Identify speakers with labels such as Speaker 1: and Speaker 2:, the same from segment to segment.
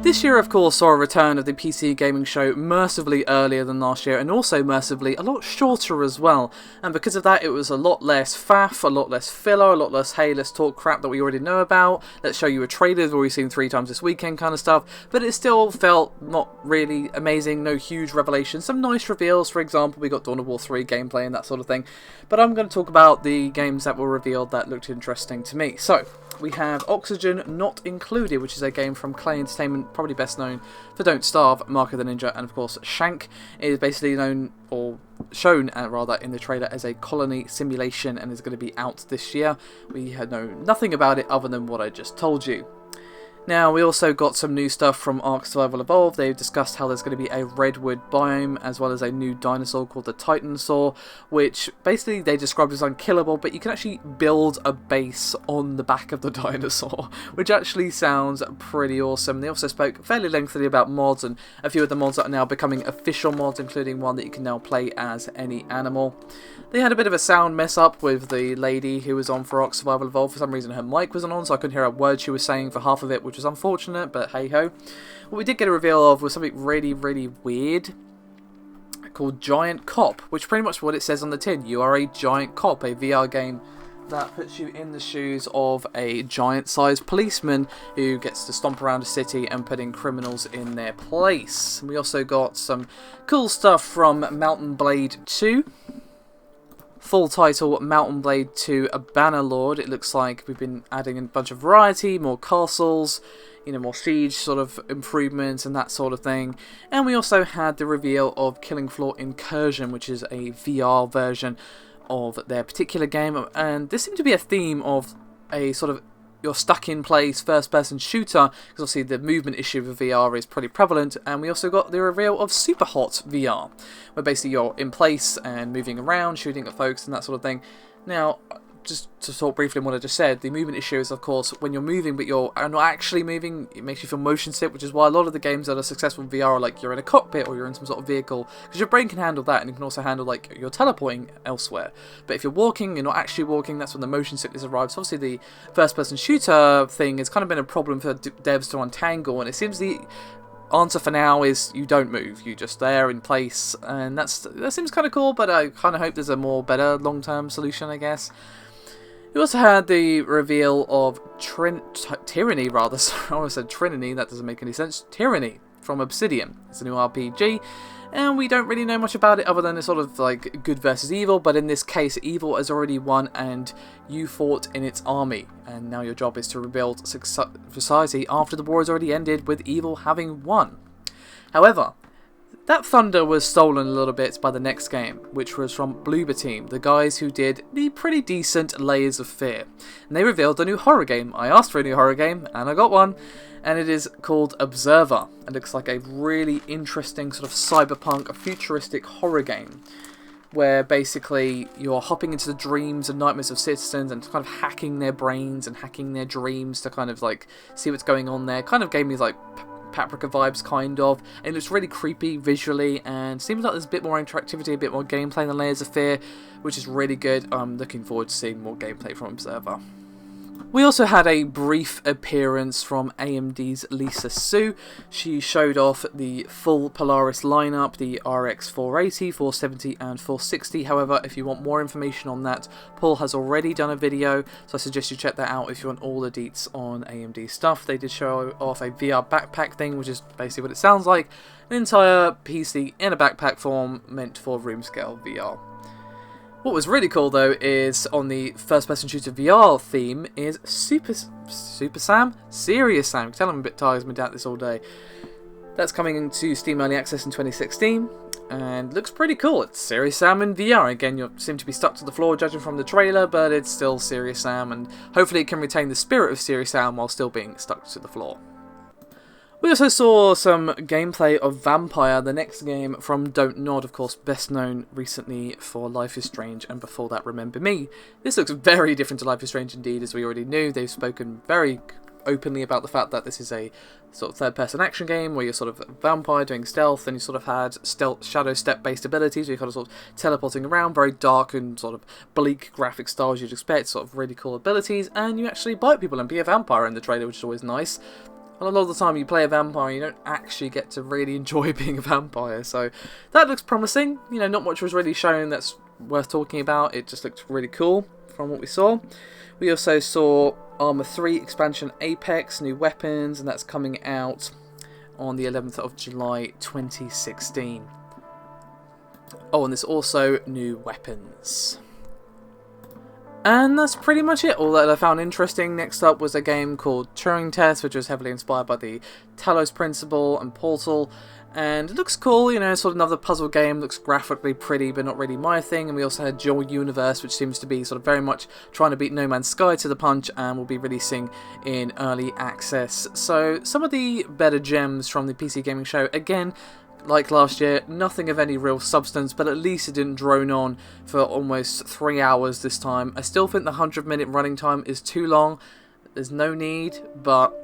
Speaker 1: This year, of course, saw a return of the PC gaming show massively earlier than last year, and also massively a lot shorter as well. And because of that, it was a lot less faff, a lot less filler, a lot less, hey, let's talk crap that we already know about, let's show you a trailer that we've seen 3 times this weekend kind of stuff. But it still felt not really amazing, no huge revelations, some nice reveals. For example, we got Dawn of War 3 gameplay and that sort of thing. But I'm going to talk about the games that were revealed that looked interesting to me. So, we have Oxygen Not Included, which is a game from Clay Entertainment, probably best known for Don't Starve, Mark of the Ninja, and of course Shank. It is basically known, or shown rather, in the trailer as a colony simulation and is going to be out this year. We had known nothing about it other than what I just told you. Now, we also got some new stuff from Ark Survival Evolved. They've discussed how there's going to be a redwood biome, as well as a new dinosaur called the Titanosaur, which basically they described as unkillable, but you can actually build a base on the back of the dinosaur, which actually sounds pretty awesome. They also spoke fairly lengthily about mods, and a few of the mods that are now becoming official mods, including one that you can now play as any animal. They had a bit of a sound mess up with the lady who was on for Ark Survival Evolved. For some reason her mic wasn't on, so I couldn't hear a word she was saying for half of it, which was unfortunate, but hey ho. What we did get a reveal of was something really, really weird called Giant Cop, which pretty much what it says on the tin. You are a giant cop, a VR game that puts you in the shoes of a giant-sized policeman who gets to stomp around a city and putting criminals in their place. We also got some cool stuff from Mountain Blade 2. Full title, Mountain Blade 2 A Bannerlord. It looks like we've been adding a bunch of variety, more castles, more siege sort of improvements and that sort of thing. And we also had the reveal of Killing Floor Incursion, which is a VR version of their particular game. And this seemed to be a theme of a sort of you're stuck in place first-person shooter, because obviously the movement issue with VR is pretty prevalent. And we also got the reveal of Superhot VR, where basically you're in place and moving around, shooting at folks and that sort of thing. Now, just to talk briefly on what I just said, the movement issue is, of course, when you're moving but you're not actually moving, it makes you feel motion sick, which is why a lot of the games that are successful in VR are like you're in a cockpit or you're in some sort of vehicle, because your brain can handle that, and it can also handle like you're teleporting elsewhere. But if you're walking, you're not actually walking, that's when the motion sickness arrives. So obviously the first-person shooter thing has kind of been a problem for devs to untangle, and it seems the answer for now is you don't move, you're just there in place, and that seems kind of cool, but I kind of hope there's a better long-term solution, I guess. We also had the reveal of Tyranny, rather. Sorry, I almost said Trinity, that doesn't make any sense. Tyranny from Obsidian. It's a new RPG, and we don't really know much about it other than it's sort of like good versus evil, but in this case, evil has already won and you fought in its army, and now your job is to rebuild society after the war has already ended with evil having won. However, that thunder was stolen a little bit by the next game, which was from Bloober Team, the guys who did the pretty decent Layers of Fear. And they revealed a new horror game. I asked for a new horror game, and I got one, and it is called Observer. It looks like a really interesting sort of cyberpunk, futuristic horror game, where basically you're hopping into the dreams and nightmares of citizens and kind of hacking their brains and hacking their dreams to kind of like see what's going on there. Kind of gave me like Paprika vibes, kind of, and it looks really creepy visually, and seems like there's a bit more interactivity, a bit more gameplay than Layers of Fear, which is really good. I'm looking forward to seeing more gameplay from Observer. We also had a brief appearance from AMD's Lisa Su. She showed off the full Polaris lineup, the RX 480, 470 and 460. However, if you want more information on that, Paul has already done a video, so I suggest you check that out if you want all the deets on AMD stuff. They did show off a VR backpack thing, which is basically what it sounds like, an entire PC in a backpack form meant for room scale VR. What was really cool though is on the first-person shooter VR theme is Super Sam? Serious Sam. Tell him I'm a bit tired, I've been down this all day. That's coming into Steam Early Access in 2016 and looks pretty cool. It's Serious Sam in VR. Again, you seem to be stuck to the floor judging from the trailer, but it's still Serious Sam, and hopefully it can retain the spirit of Serious Sam while still being stuck to the floor. We also saw some gameplay of Vampire, the next game from Don't Nod, of course, best known recently for Life is Strange, and before that, Remember Me. This looks very different to Life is Strange indeed, as we already knew. They've spoken very openly about the fact that this is a sort of third-person action game where you're sort of a vampire doing stealth, and you sort of had stealth shadow step-based abilities where you're kind of sort of teleporting around, very dark and sort of bleak graphic styles you'd expect, sort of really cool abilities, and you actually bite people and be a vampire in the trailer, which is always nice. And a lot of the time you play a vampire, you don't actually get to really enjoy being a vampire. So that looks promising. You know, not much was really shown that's worth talking about. It just looked really cool from what we saw. We also saw Arma 3 expansion Apex, new weapons, and that's coming out on the 11th of July 2016. Oh, and there's also new weapons. And that's pretty much it. All that I found interesting. Next up was a game called Turing Test, which was heavily inspired by the Talos Principle and Portal. And it looks cool, you know, sort of another puzzle game. Looks graphically pretty, but not really my thing. And we also had Dual Universe, which seems to be sort of very much trying to beat No Man's Sky to the punch, and will be releasing in early access. So some of the better gems from the PC Gaming Show. Again, like last year, nothing of any real substance, but at least it didn't drone on for almost 3 hours this time. I still think the 100-minute running time is too long. There's no need, but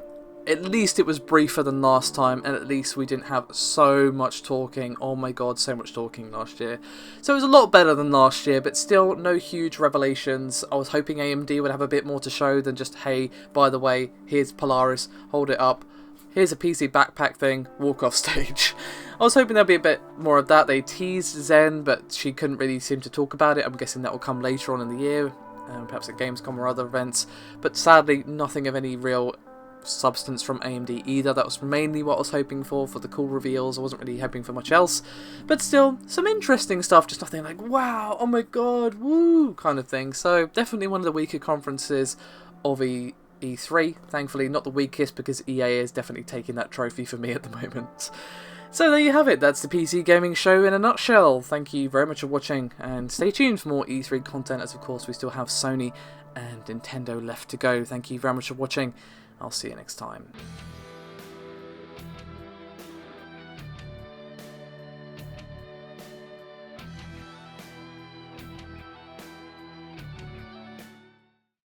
Speaker 1: at least it was briefer than last time, and at least we didn't have so much talking. Oh my god, so much talking last year. So it was a lot better than last year, but still no huge revelations. I was hoping AMD would have a bit more to show than just, hey, by the way, here's Polaris, hold it up. Here's a PC backpack thing, walk off stage. I was hoping there'd be a bit more of that. They teased Zen, but she couldn't really seem to talk about it. I'm guessing that will come later on in the year, perhaps at Gamescom or other events. But sadly, nothing of any real substance from AMD either. That was mainly what I was hoping for the cool reveals. I wasn't really hoping for much else. But still, some interesting stuff, just nothing like, wow, oh my god, woo, kind of thing. So definitely one of the weaker conferences of E3. Thankfully, not the weakest, because EA is definitely taking that trophy for me at the moment. So there you have it, that's the PC Gaming Show in a nutshell. Thank you very much for watching, and stay tuned for more E3 content, as of course we still have Sony and Nintendo left to go. Thank you very much for watching. I'll see you next time.